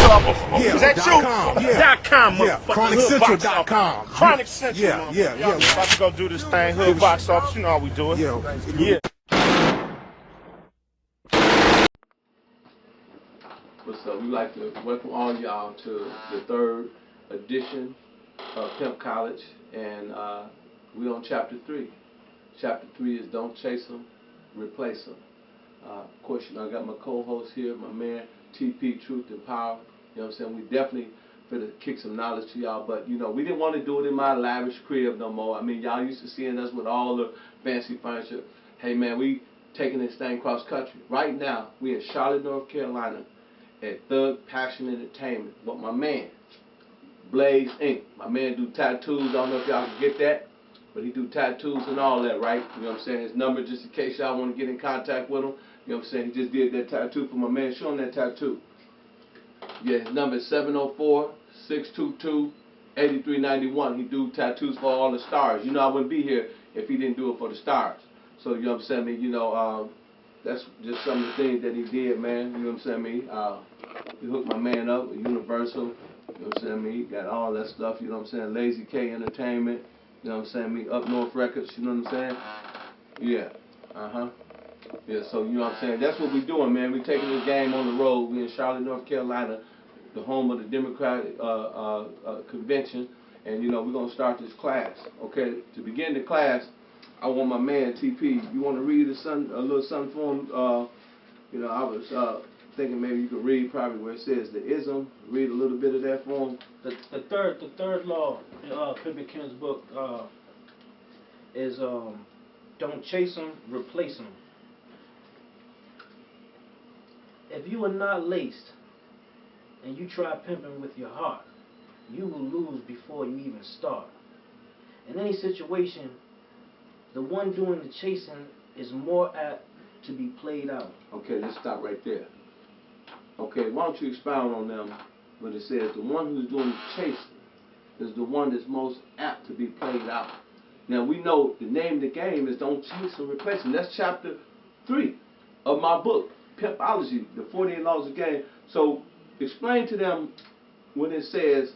motherfucker. Yeah, Is that you? .com. Yeah. .com, Yeah. motherfucker. ChronicCentral.com. Chronic Central, Yeah. I'm about to go do this thing. Hood box office, you know how we do it. Yeah. What's up? We'd like to welcome all y'all to the third edition of Pimp College, and we're on chapter 3. Chapter 3 is Don't Chase Them, Replace Them. Of course, you know, I got my co-host here, my man TP, Truth and Power. You know what I'm saying? We definitely finna kick some knowledge to y'all, but you know, we didn't want to do it in my lavish crib no more. I mean, y'all used to seeing us with all the fancy furniture. Hey man, we taking this thing cross country. Right now, we in Charlotte, North Carolina at Thug Passion Entertainment with my man, Blaze Inc. My man do tattoos. I don't know if y'all can get that, but he do tattoos and all that, right? You know what I'm saying? His number, just in case y'all want to get in contact with him. You know what I'm saying? He just did that tattoo for my man. Show him that tattoo. Yeah, his number is 704-622-8391. He do tattoos for all the stars. You know, I wouldn't be here if he didn't do it for the stars. So, you know what I'm saying? I mean, you know, that's just some of the things that he did, man. You know what I'm saying? I mean, he hooked my man up with Universal. You know what I'm saying? I mean, he got all that stuff. You know what I'm saying? Lazy K Entertainment. You know what I'm saying? I mean, Up North Records. You know what I'm saying? Yeah. Yeah, so you know what I'm saying? That's what we doing, man. We taking this game on the road. We in Charlotte, North Carolina, the home of the Democratic convention, and you know we're gonna start this class. Okay, to begin the class, I want my man TP. You want to read a little something for him? You know, I was thinking maybe you could read probably where it says the ism. Read a little bit of that for him. The third law in Pimp and Kim's book is don't chase them, replace them. If you are not laced and you try pimping with your heart, you will lose before you even start. In any situation, the one doing the chasing is more apt to be played out. Okay, let's stop right there. Okay, why don't you expound on them when it says the one who's doing the chasing is the one that's most apt to be played out. Now we know the name of the game is Don't Chase and Replace Them. That's chapter 3 of my book, Pimpology, the 48 Laws of the Game. So explain to them when it says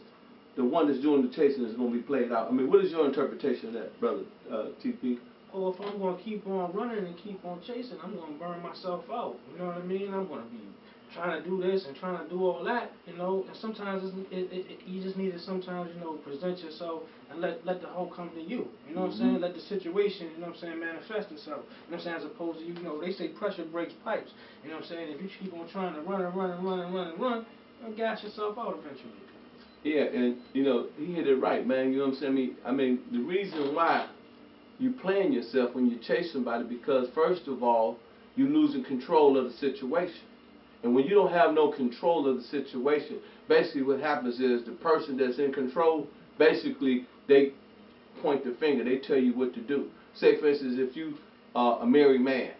the one that's doing the chasing is going to be played out. I mean, what is your interpretation of that, brother TP? Well, if I'm going to keep on running and keep on chasing, I'm going to burn myself out. You know what I mean? I'm going to be trying to do this and trying to do all that, you know. And sometimes you just need to sometimes, you know, present yourself and let the whole come to you. You know what I'm saying? Let the situation, you know what I'm saying, manifest itself. You know what I'm saying? As opposed to, you know, they say pressure breaks pipes. You know what I'm saying? If you keep on trying to run, you'll gas yourself out eventually. Yeah, and, you know, he hit it right, man. You know what I'm saying? I mean, the reason why you playing yourself when you chase somebody, because first of all, you're losing control of the situation. And when you don't have no control of the situation, basically what happens is the person that's in control, basically they point the finger, they tell you what to do. Say for instance, if you are a married man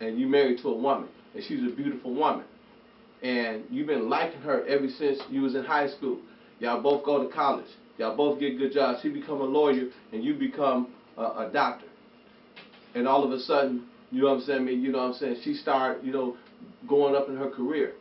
and you married to a woman and she's a beautiful woman and you've been liking her ever since you was in high school. Y'all both go to college. Y'all both get good jobs. She become a lawyer and you become a doctor. And all of a sudden, you know what I'm saying? I mean, you know what I'm saying? She started, you know, going up in her career.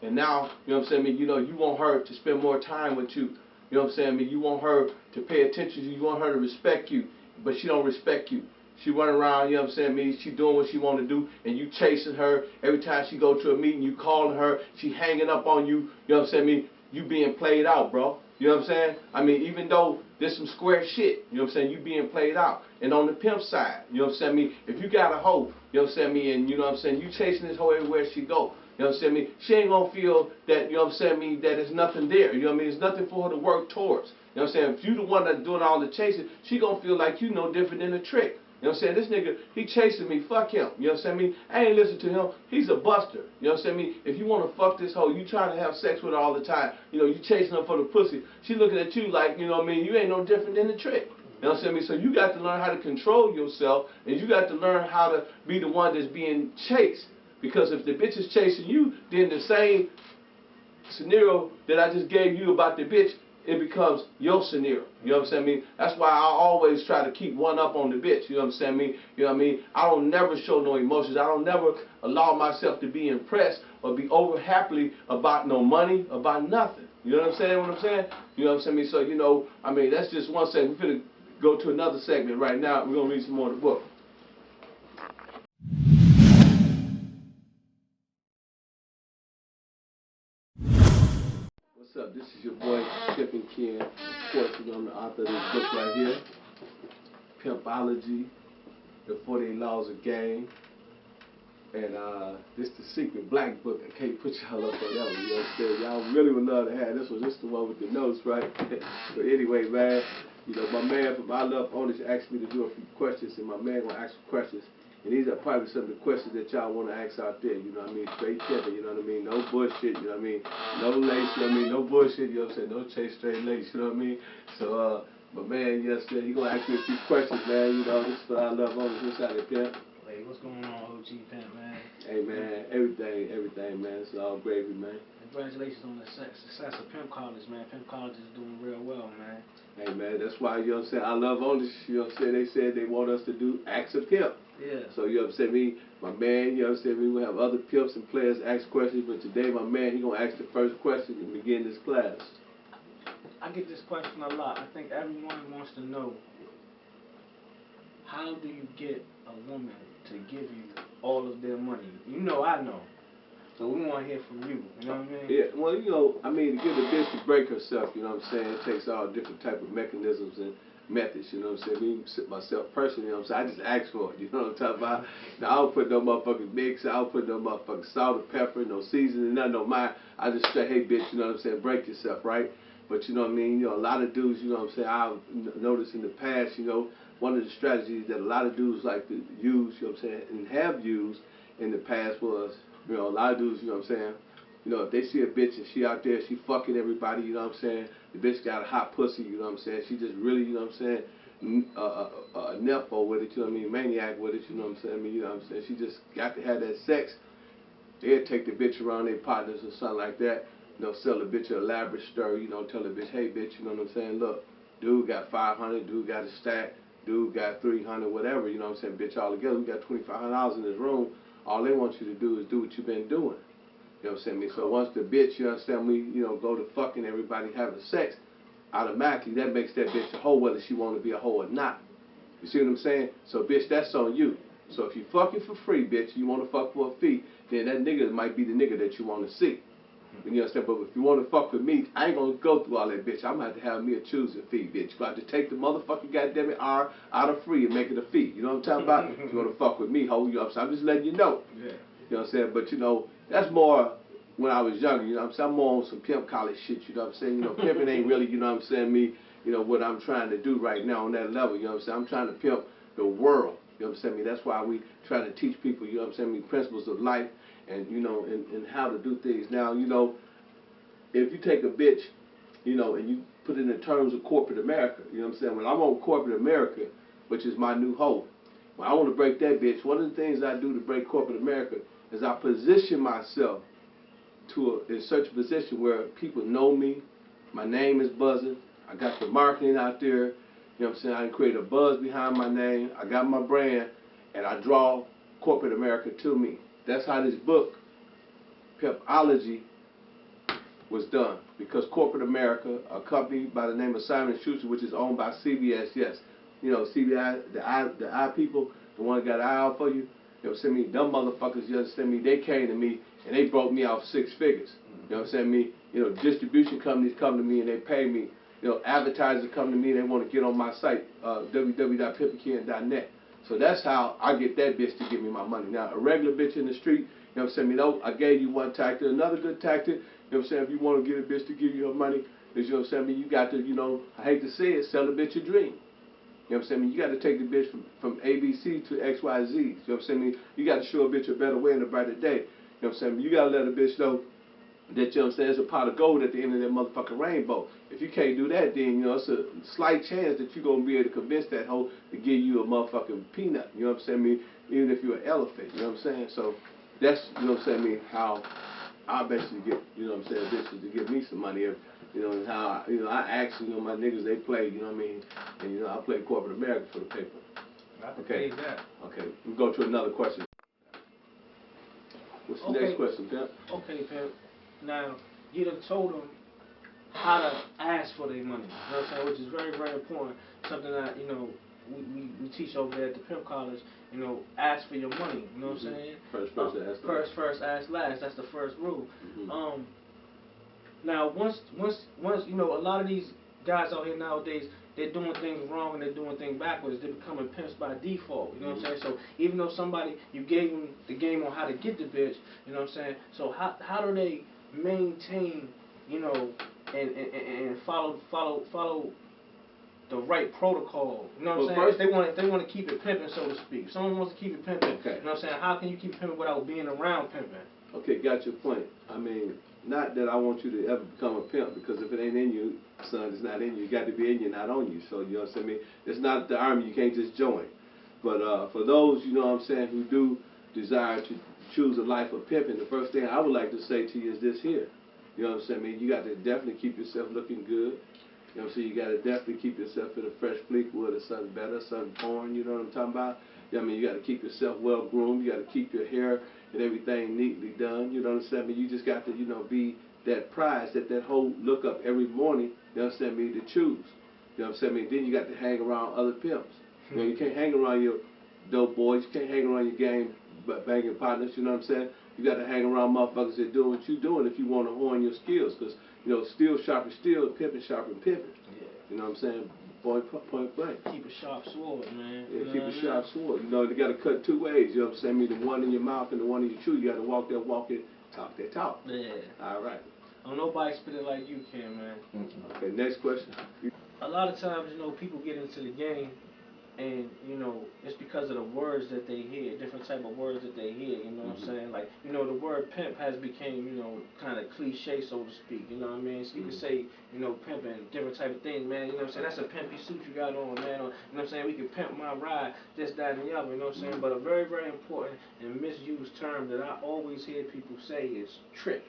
And now, you know what I'm saying? I mean, you know, you want her to spend more time with you. You know what I'm saying? I mean, you want her to pay attention to you. You want her to respect you. But she don't respect you. She run around, you know what I'm saying? I mean, she doing what she want to do. And you chasing her. Every time she go to a meeting, you calling her. She hanging up on you. You know what I'm saying? I mean, you being played out, bro. You know what I'm saying? I mean, even though there's some square shit, you know what I'm saying, you being played out. And on the pimp side, you know what I'm saying, I mean, if you got a hoe, you know what I'm saying, I mean, and you know what I'm saying, you chasing this hoe everywhere she go. You know what I'm saying, I mean, she ain't gonna feel that, you know what I'm saying, I mean, that there's nothing there. You know what I mean? There's nothing for her to work towards. You know what I'm saying? If you the one that's doing all the chasing, she gonna feel like you no different than a trick. You know what I'm saying? This nigga, he chasing me, fuck him. You know what I'm saying? I mean, I ain't listen to him. He's a buster. You know what I'm saying? I mean, if you want to fuck this hoe, you trying to have sex with her all the time. You know, you chasing her for the pussy. She looking at you like, you know what I mean, you ain't no different than a trick. You know what I'm saying? I mean, so you got to learn how to control yourself, and you got to learn how to be the one that's being chased. Because if the bitch is chasing you, then the same scenario that I just gave you about the bitch, it becomes your scenario. You know what I'm saying? I mean, that's why I always try to keep one up on the bitch. You know what I'm saying? I mean, you know what I mean? I don't never show no emotions. I don't never allow myself to be impressed or be over happily about no money, about nothing. You know what I'm saying? What I'm saying? You know what I'm saying? So, you know, I mean, that's just one segment. We're gonna go to another segment right now. We're gonna read some more of the book. What's up? This is your boy Pimp and Ken. Of course, you know, I'm the author of this book right here, Pimpology, The 48 Laws of Game. And this the secret black book. I can't put y'all up on that one. You understand? Y'all really would love to have this one. This is the one with the notes, right? But anyway, man, you know, my man from I Love Owners asked me to do a few questions, and my man gonna ask some questions. And these are probably some of the questions that y'all want to ask out there, you know what I mean? Straight pimping, you know what I mean? No bullshit, you know what I mean? No lace, you know what I mean? No bullshit, you know what I'm saying? No chase straight lace, you know what I mean? So, my man, yes, he gonna ask me a few questions, man. You know, this is what I love on this side of Pimp. Hey, what's going on, OG Pimp, man? Hey, man, everything, man. It's all gravy, man. Congratulations on the success of Pimp College, man. Pimp College is doing real well, man. Hey, man, that's why, you know what I'm saying, I Love Owners, you know what I'm saying, they said they want us to do Acts of Pimp. Yeah. So, you know what I'm saying, me, my man, you know what I'm saying, we will have other pimps and players ask questions, but today, my man, he going to ask the first question and begin this class. I get this question a lot. I think everyone wants to know, how do you get a woman to give you all of their money? You know I know. So we want to hear from you. You know what I mean? Yeah, well, you know, I mean, to get a bitch to break herself, you know what I'm saying, it takes all different type of mechanisms and methods, you know what I'm saying. Me, myself personally, you know what I'm saying, I just ask for it, you know what I'm talking about. Now, I don't put no motherfucking mix, I don't put no motherfucking salt or pepper, no seasoning, nothing on mine. I just say, hey, bitch, you know what I'm saying, break yourself, right? But, you know what I mean, you know, a lot of dudes, you know what I'm saying, I've noticed in the past, you know, one of the strategies that a lot of dudes like to use, you know what I'm saying, and have used in the past was, you know, a lot of dudes, you know what I'm saying, you know, if they see a bitch and she out there, she fucking everybody, you know what I'm saying, the bitch got a hot pussy, you know what I'm saying, she just really, you know what I'm saying, nympho with it, you know what I mean, maniac with it, you know what I'm saying, I mean, you know what I'm saying, she just got to have that sex. They'll take the bitch around their partners or something like that, you know, sell the bitch an elaborate story, you know, tell the bitch, hey bitch, you know what I'm saying, look, dude got 500, dude got a stack, dude got 300, whatever, you know what I'm saying, bitch, all together, we got $2,500 in this room, all they want you to do is do what you've been doing. You know what I'm saying? So once the bitch, you understand me, you know, go to fucking everybody having sex, automatically that makes that bitch a hoe whether she want to be a hoe or not. You see what I'm saying? So bitch, that's on you. So if you fucking for free, bitch, you want to fuck for a fee, then that nigga might be the nigga that you want to see. You understand? But if you want to fuck with me, I ain't going to go through all that, bitch. I'm going to have to have me a choosing fee, bitch. You got to take the motherfucking goddamn it R out of free and make it a fee. You know what I'm talking about? If you want to fuck with me, ho, you know what I'm saying? I'm just letting you know. Yeah. You know what I'm saying? But, you know, that's more when I was younger, you know what I'm saying? I'm more on some pimp college shit, you know what I'm saying? You know, pimping ain't really, you know what I'm saying, me, you know, what I'm trying to do right now on that level, you know what I'm saying? I'm trying to pimp the world, you know what I'm saying? That's why we try to teach people, you know what I'm saying, principles of life and, you know, and how to do things. Now, you know, if you take a bitch, you know, and you put it in terms of corporate America, you know what I'm saying? When I'm on corporate America, which is my new hoe, when I want to break that bitch, one of the things I do to break corporate America is I position myself in such a position where people know me, my name is buzzing, I got the marketing out there, you know what I'm saying, I can create a buzz behind my name, I got my brand, and I draw corporate America to me. That's how this book, Pimpology, was done. Because corporate America, a company by the name of Simon & Schuster, which is owned by CBS, yes, you know, CBS, the eye people, the one that got an eye out for you, you know what I'm saying, dumb motherfuckers, you understand me, they came to me and they broke me out 6 figures. You know what I'm saying, me, you know, distribution companies come to me and they pay me, you know, advertisers come to me and they want to get on my site, www.pimpandken.net. So that's how I get that bitch to give me my money. Now, a regular bitch in the street, you know what I'm saying, you know, I gave you one tactic, another good tactic, you know what I'm saying, if you want to get a bitch to give you her money, is, you know what I'm saying, I mean, you got to, you know, I hate to say it, sell a bitch a dream. You know what I'm saying? I mean, you got to take the bitch from ABC to XYZ. You know what I'm saying? I mean, you got to show a bitch a better way and a brighter day. You know what I'm saying? You got to let a bitch know that, you know what I'm saying, there's a pot of gold at the end of that motherfucking rainbow. If you can't do that, then, you know, it's a slight chance that you're going to be able to convince that hoe to give you a motherfucking peanut. You know what I'm saying? I mean, even if you're an elephant. You know what I'm saying? So that's, you know what I'm saying, I mean, how I basically get, you know what I'm saying, bitches to give me some money if, you know, and how, I actually, my niggas, they play, you know what I mean, and, I play corporate America for the paper. I can pay that. Okay, we'll go to another question. What's the next question, Pimp? Okay, Pimp. Now, you done told them how to ask for their money, you know what I'm saying, which is very, very important. Something that, we teach over there at the Pimp College, ask for your money, you know what I'm saying? First person ask last. First ask last, that's the first rule. Now, once, a lot of these guys out here nowadays, they're doing things wrong and they're doing things backwards. They're becoming pimps by default, you know what I'm saying? So even though you gave them the game on how to get the bitch, you know what I'm saying? So how do they maintain, and follow the right protocol? You know what I'm saying? First, if they want to keep it pimping, so to speak. If someone wants to keep it pimping, okay. You know what I'm saying? How can you keep pimping without being around pimping? Okay, got your point. I mean, not that I want you to ever become a pimp, because if it ain't in you, son, it's not in you. It got to be in you, not on you. So, you know what I'm saying? It's not the army. You can't just join. But for those, you know what I'm saying, who do desire to choose a life of pimping, the first thing I would like to say to you is this here. You know what I'm saying? I mean, you got to definitely keep yourself looking good. You know what I'm saying? You got to definitely keep yourself in a fresh Fleetwood or something better, something foreign, you know what I'm talking about? I mean, you got to keep yourself well groomed. You got to keep your hair and everything neatly done. You know what I'm saying? I mean, you just got to, be that prize, that whole look up every morning, you know what I'm saying, to choose. You know what I'm saying? I mean, then you got to hang around other pimps. You can't hang around your dope boys. You can't hang around your game banging partners, you know what I'm saying? You got to hang around motherfuckers that doing what you doing if you want to hone your skills, because, steel sharpens steel and pimping sharpens pimping. Yeah. You know what I'm saying? Point blank. Keep a sharp sword, man. Yeah, keep a sharp sword. They got to cut two ways. You know what I'm saying? I mean, the one in your mouth and the one in your chew. You got to walk it, talk that talk. Yeah. All right. Don't nobody spit it like you can, man. Okay, next question. A lot of times, people get into the game, and it's because of the words that they hear, different type of words that they hear. You know what I'm saying? Like, the word pimp has became, kind of cliche, so to speak. You know what I mean? So you can say, pimp and different type of things, man. You know what I'm saying? That's a pimpy suit you got on, man. Or, you know what I'm saying? We can pimp my ride, this, that, and the other. You know what I'm saying? But a very, very important and misused term that I always hear people say is trick.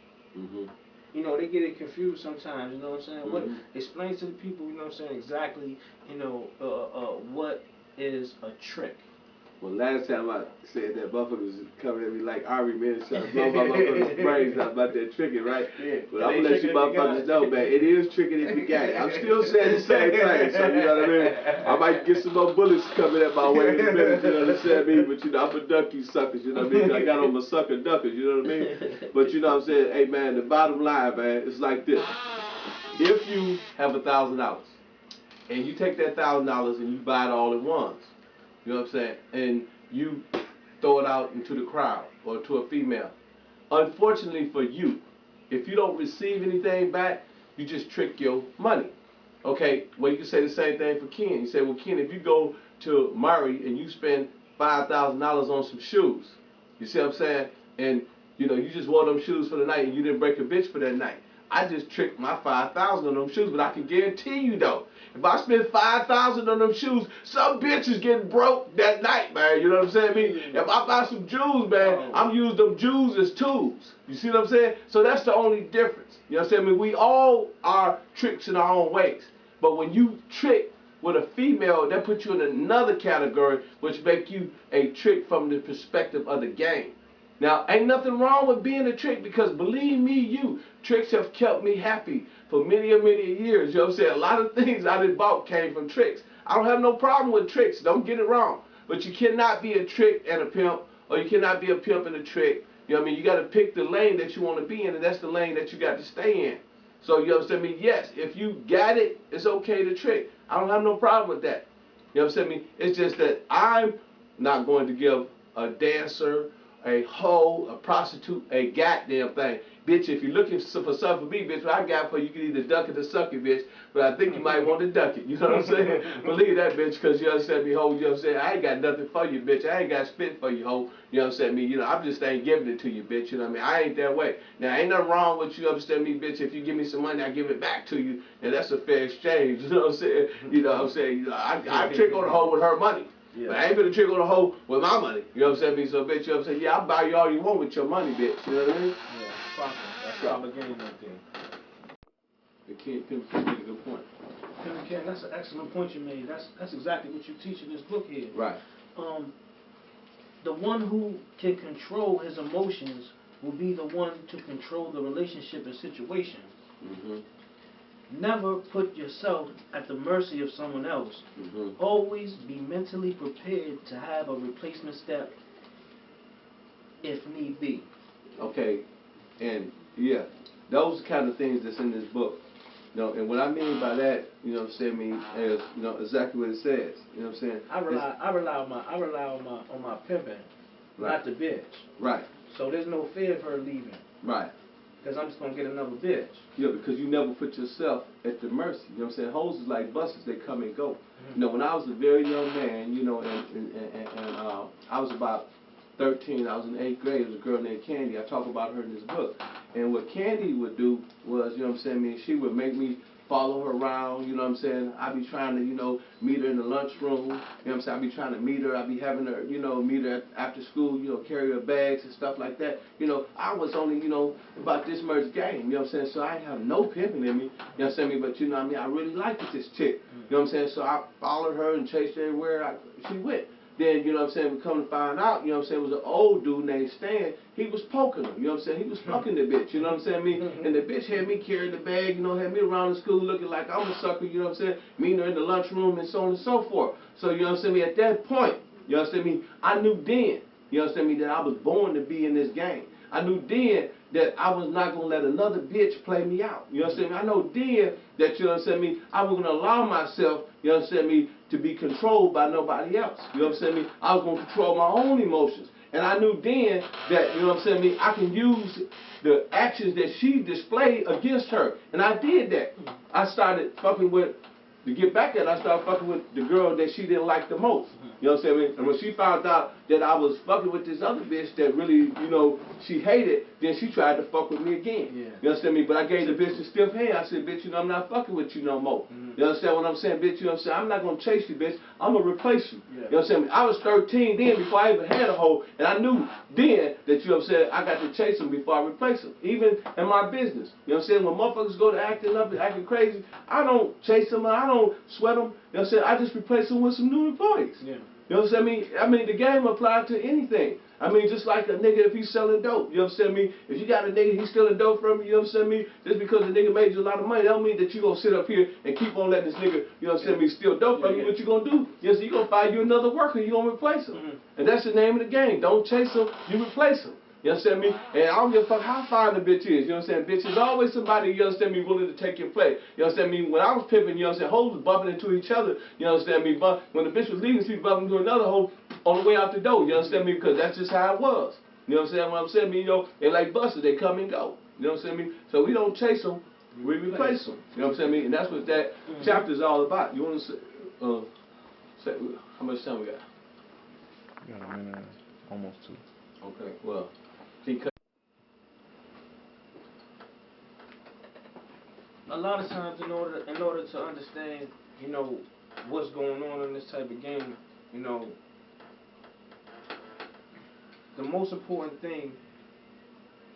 They get it confused sometimes, you know what I'm saying? What explains to the people, you know what I'm saying, exactly, what is a trick. Well, last time I said that, motherfuckers was coming at me like Ari, man, trying to blow my motherfuckers' brains out about that tricking, right? Yeah. But I'm gonna let you motherfuckers know, man, it is tricking if you got it. I'm still saying the same thing, so you know what I mean? I might get some more bullets coming at my way in a minute, you know what I'm saying? But I'm gonna duck you suckers, you know what I mean? I got on my sucker duckers, you know what I mean? But you know what I'm saying? Hey, man, the bottom line, man, it's like this. If you have $1,000 and you take that $1,000 and you buy it all at once, you know what I'm saying? And you throw it out into the crowd or to a female. Unfortunately for you, if you don't receive anything back, you just trick your money. Okay, well, you can say the same thing for Ken. You say, well, Ken, if you go to Murray and you spend $5,000 on some shoes, you see what I'm saying? And, you just wore them shoes for the night and you didn't break a bitch for that night. I just tricked my $5,000 on them shoes, but I can guarantee you, though, if I spend $5,000 on them shoes, some bitch is getting broke that night, man. You know what I'm saying? I mean, if I buy some jewels, man, I'm using them jewels as tools. You see what I'm saying? So that's the only difference. You know what I'm saying? I mean, we all are tricks in our own ways. But when you trick with a female, that puts you in another category, which make you a trick from the perspective of the game. Now, ain't nothing wrong with being a trick, because believe me, tricks have kept me happy for many years. You know what I'm saying? A lot of things I done bought came from tricks. I don't have no problem with tricks. Don't get it wrong. But you cannot be a trick and a pimp, or you cannot be a pimp and a trick. You know what I mean? You got to pick the lane that you want to be in, and that's the lane that you got to stay in. So, you know what I'm saying? I mean, yes, if you got it, it's okay to trick. I don't have no problem with that. You know what I'm saying? I mean, it's just that I'm not going to give a dancer, a hoe, a prostitute, a goddamn thing. Bitch, if you're looking for something for me, bitch, what I got for you, you can either duck it or suck it, bitch. But I think you might want to duck it. You know what I'm saying? Believe that, bitch, because you understand me, hoe. You know what I'm saying? I ain't got nothing for you, bitch. I ain't got spit for you, hoe. You know what I'm saying? Me, I'm just ain't giving it to you, bitch. You know what I mean? I ain't that way. Now, ain't nothing wrong with you, understand me, bitch. If you give me some money, I give it back to you. And that's a fair exchange. You know what I'm saying? You know what I'm saying? I trick on the hoe with her money. Yeah. But I ain't gonna trick on a hoe with my money. You know what I'm saying? So, bitch, you know what I'm saying? Yeah, I'll buy you all you want with your money, bitch. You know what I mean? Yeah. That's proper game right there. The kid Pimp made a good point. Pimp, that's an excellent point you made. That's exactly what you teach in this book here. Right. The one who can control his emotions will be the one to control the relationship and situation. Mm-hmm. Never put yourself at the mercy of someone else. Mm-hmm. Always be mentally prepared to have a replacement step if need be. Okay, and yeah, those are the kind of things that's in this book. You know, and what I mean by that, you know what I'm saying, is, you know, exactly what it says. You know what I'm saying? I rely on my pimping, right. not the bitch. Right. So there's no fear of her leaving. Right. Because I'm just gonna get another bitch. Yeah, because you never put yourself at the mercy. You know what I'm saying? Hoes is like buses, they come and go. Mm-hmm. You know, when I was a very young man, you know, and I was about 13, I was in 8th grade, there was a girl named Candy. I talk about her in this book. And what Candy would do was, you know what I'm saying, I mean, she would make me follow her around, you know what I'm saying? I'd be trying to, you know, meet her in the lunchroom, you know what I'm saying? I'd be trying to meet her, I'd be having her, you know, meet her after school, you know, carry her bags and stuff like that. You know, I was only, you know, about this much game, you know what I'm saying? So I didn't have no pimping in me, you know what I'm saying? But, you know what I mean, I really liked this chick, you know what I'm saying? So I followed her and chased her everywhere she went. Then, you know what I'm saying, we come to find out, you know what I'm saying, it was an old dude named Stan. He was poking her, you know what I'm saying? He was fucking the bitch, you know what I'm saying? And the bitch had me carry the bag, you know, had me around the school looking like I'm a sucker, you know what I'm saying? Meeting her in the lunchroom and so on and so forth. So, you know what I'm saying, at that point, you know what I'm saying, I knew then, you know what I'm saying, that I was born to be in this game. I knew then that I was not going to let another bitch play me out. You know what I'm saying? I know then that, you know what I'm saying, I wasn't going to allow myself, you know what I'm saying, to be controlled by nobody else. You know what I'm saying? I was going to control my own emotions. And I knew then that, you know what I'm saying, I can use the actions that she displayed against her. And I did that. I started fucking with, to get back at it, I started fucking with the girl that she didn't like the most. You know what I'm saying? And when she found out that I was fucking with this other bitch that really, you know, she hated, then she tried to fuck with me again. Yeah. You understand me? But I gave the bitch a stiff hand. I said, bitch, you know, I'm not fucking with you no more. You understand what I'm saying, bitch? You know what I'm saying? I'm not going to chase you, bitch. I'm going to replace you. Yeah. You know what I'm saying? I was 13 then before I even had a hoe, and I knew then that, you know what I'm saying, I got to chase him before I replace him. Even in my business. You know what I'm saying? When motherfuckers go to acting up and acting crazy, I don't chase them, I don't sweat them. You know what I'm saying? I just replace them with some new employees. Yeah. You know what I'm saying? I mean, the game applies to anything. I mean, just like a nigga if he's selling dope. You know what I'm saying? If you got a nigga, he's stealing dope from you, you know what I'm saying? Just because the nigga made you a lot of money, that don't mean that you going to sit up here and keep on letting this nigga, you know what I'm saying, steal dope from you. What you going to do? You know, so you going to find you another worker, you going to replace him. And that's the name of the game. Don't chase him, you replace him. You understand me? And I don't give a fuck how fine the bitch is. You know what I'm saying? Bitch is always somebody, you understand me, willing to take your place. You understand me? When I was pimping, you know what I'm saying, hoes was bumping into each other. You understand me? But when the bitch was leaving, she was bumping into another hoe on the way out the door. You understand me? Because that's just how it was. You know what I'm saying? What I'm saying, you know, they like buses, they come and go. You know what I'm saying? So we don't chase them, we replace them. You know what I'm saying? And that's what that chapter is all about. You want to say how much time we got? We got a minute, almost 2. Okay, well. A lot of times, in order to understand, you know, what's going on in this type of game, you know, the most important thing,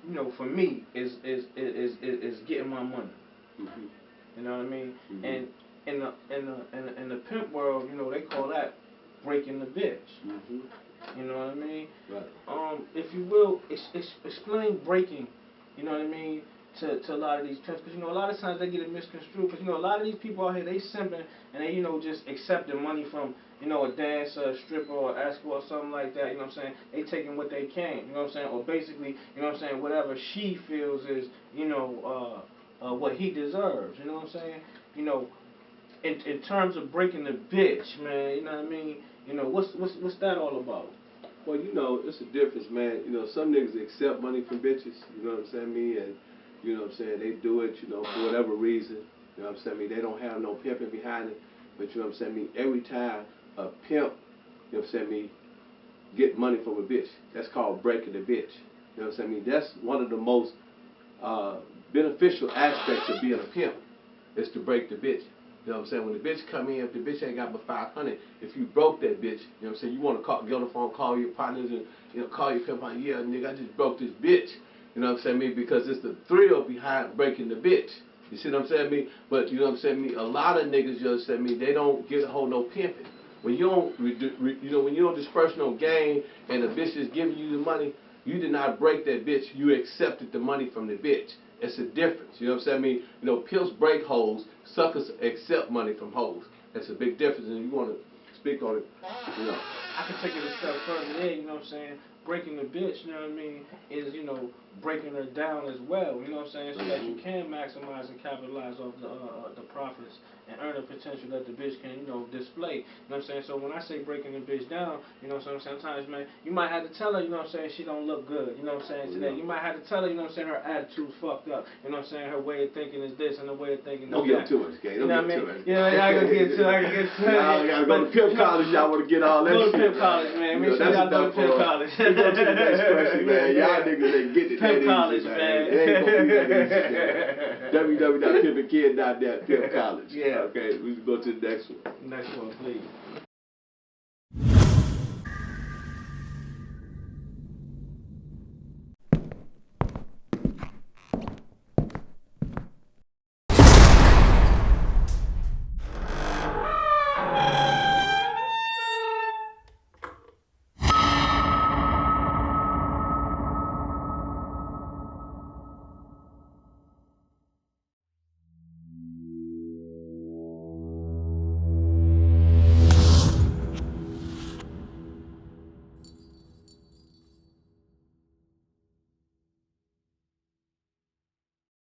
you know, for me is getting my money. You know what I mean? And in the pimp world, you know, they call that breaking the bitch. You know what I mean? Right. If you will, explain breaking. You know what I mean? To a lot of these pimps, because you know a lot of times they get it misconstrued. Because you know a lot of these people out here, they simping and they, you know, just accepting money from, you know, a dancer, a stripper, or escort, or something like that. You know what I'm saying? They taking what they can. You know what I'm saying? Or basically, you know what I'm saying? Whatever she feels is, you know, what he deserves. You know what I'm saying? You know, in terms of breaking the bitch, man. You know what I mean? You know, what's that all about? Well, you know, it's a difference, man. You know, some niggas accept money from bitches. You know what I'm saying? And you know what I'm saying, they do it, you know, for whatever reason. You know what I'm saying? They don't have no pimping behind it. But you know what I'm saying? Every time a pimp, you know what I'm saying, get money from a bitch, that's called breaking the bitch. You know what I'm saying? That's one of the most beneficial aspects of being a pimp, is to break the bitch. You know what I'm saying? When the bitch come in, if the bitch ain't got but 500, if you broke that bitch, you know what I'm saying, you want to get on the phone, call your partners and, you know, call your pimp on, yeah, nigga, I just broke this bitch. You know what I'm saying, me? Because it's the thrill behind breaking the bitch. You see what I'm saying, me? But you know what I'm saying, me? A lot of niggas, you know what I'm saying, me? They don't get a hold no pimping. When you don't, you know, when you don't disperse no game and the bitch is giving you the money, you did not break that bitch. You accepted the money from the bitch. It's a difference. You know what I'm saying? I mean, you know, pimps break hoes, suckers accept money from hoes. That's a big difference, and you want to speak on it, you know. I can take it a step further there, you know what I'm saying? Breaking the bitch, you know what I mean, is, you know, breaking her down as well, you know what I'm saying? So that you can maximize and capitalize off the profits and earn the potential that the bitch can, you know, display. You know what I'm saying? So when I say breaking the bitch down, you know what I'm saying? Sometimes, man, you might have to tell her, you know what I'm saying, she don't look good, you know what I'm saying, today. You might have to tell her, you know what I'm saying, her attitude's fucked up. You know what I'm saying? Her way of thinking is this and the way of thinking is that. Don't get too much, Kay. Don't get too much. Yeah, I gotta get to it. Y'all gotta go to Pimp College. Y'all want to get all that shit. Go shit. to Pimp College, man. Make sure y'all go to Pimp College. We go to the next question, man. Y'all niggas ain't get it Pimp that College, easy, man. It ain't gonna be that easy, man. www.pimpandkid.net, Pimp College. Yeah. Okay, we can go to the next one. Next one, please.